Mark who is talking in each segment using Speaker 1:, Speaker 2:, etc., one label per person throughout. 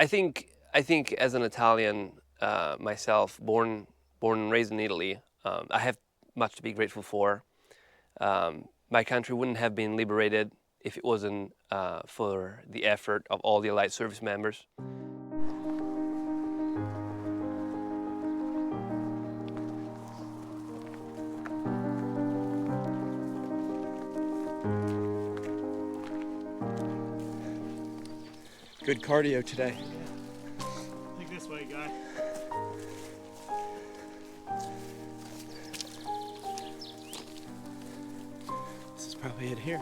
Speaker 1: I think as an Italian myself, born and raised in Italy, I have much to be grateful for. My country wouldn't have been liberated if it wasn't for the effort of all the Allied service members.
Speaker 2: Good cardio today.
Speaker 3: Think this way, guy.
Speaker 2: This is probably it here.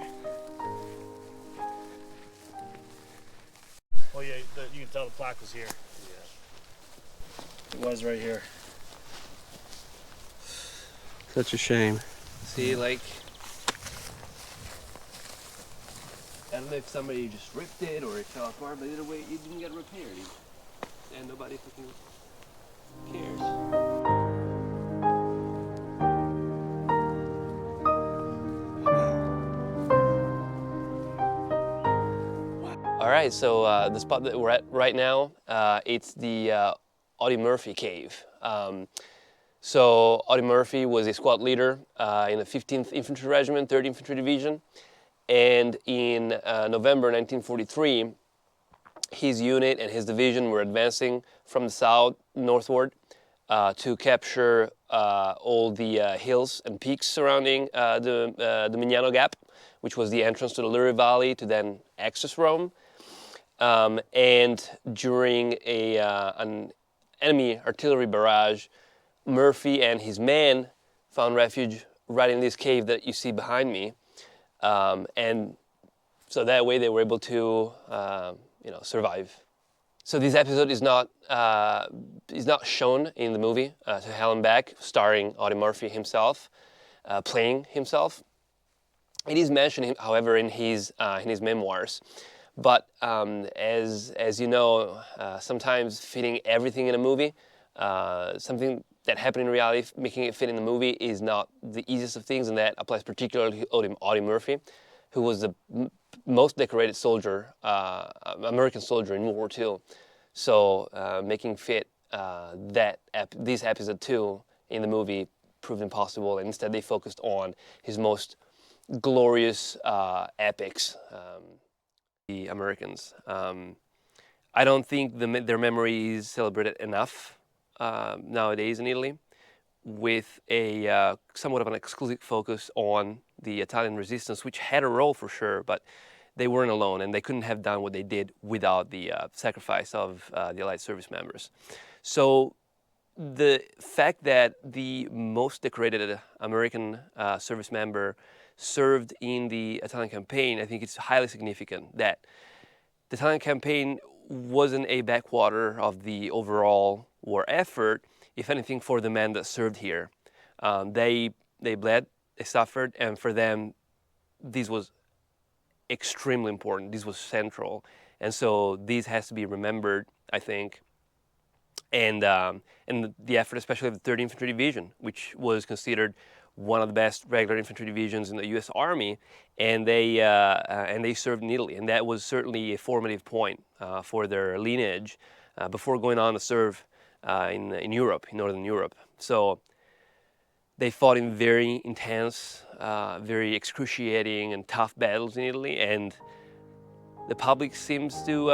Speaker 3: Oh yeah, you can tell the plaque was here. Yeah. It was right here.
Speaker 2: Such a shame.
Speaker 1: See, like, I don't know if somebody just ripped it or it fell apart, but either way, it didn't get repaired. And nobody fucking cares. All right, so the spot that we're at right now, it's the Audie Murphy cave. So Audie Murphy was a squad leader in the 15th Infantry Regiment, 3rd Infantry Division. And in November 1943, his unit and his division were advancing from the south northward to capture all the hills and peaks surrounding the Mignano Gap, which was the entrance to the Luri Valley to then access Rome. And during an enemy artillery barrage, Murphy and his men found refuge right in this cave that you see behind me. And so that way they were able to, survive. So this episode is not shown in the movie, To Hell and Back, starring Audie Murphy himself, playing himself. It is mentioned, however, in his memoirs. But as you know, sometimes fitting everything in a movie, something that happened in reality, making it fit in the movie is not the easiest of things, and that applies particularly to Audie Murphy, who was the most decorated soldier, American soldier in World War II. So making fit this episode 2 in the movie proved impossible, and instead they focused on his most glorious epics, the Americans. I don't think their memory is celebrated enough nowadays in Italy, with a somewhat of an exclusive focus on the Italian resistance, which had a role for sure, but they weren't alone, and they couldn't have done what they did without the sacrifice of the Allied service members. So the fact that the most decorated American service member served in the Italian campaign, I think it's highly significant that the Italian campaign wasn't a backwater of the overall war effort, if anything, for the men that served here. They bled, they suffered, and for them, this was extremely important. This was central. And so this has to be remembered, I think. And the effort, especially of the 3rd Infantry Division, which was considered one of the best regular infantry divisions in the U.S. Army, and they served in Italy, and that was certainly a formative point for their lineage before going on to serve in Europe, in Northern Europe. So they fought in very intense, very excruciating and tough battles in Italy, and the public seems to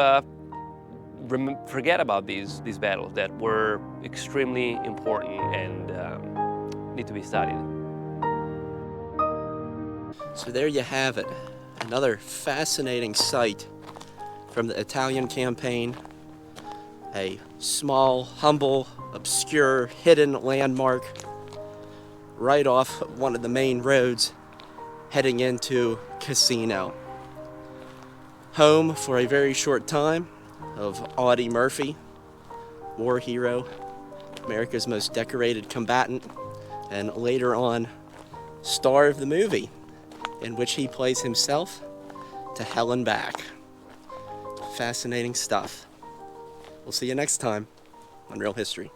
Speaker 1: forget about these battles that were extremely important and need to be studied.
Speaker 2: So there you have it, another fascinating sight from the Italian campaign. A small, humble, obscure, hidden landmark right off one of the main roads heading into Cassino. Home for a very short time of Audie Murphy, war hero, America's most decorated combatant, and later on, star of the movie, in which he plays himself to hell and back. Fascinating stuff. We'll see you next time on Real History.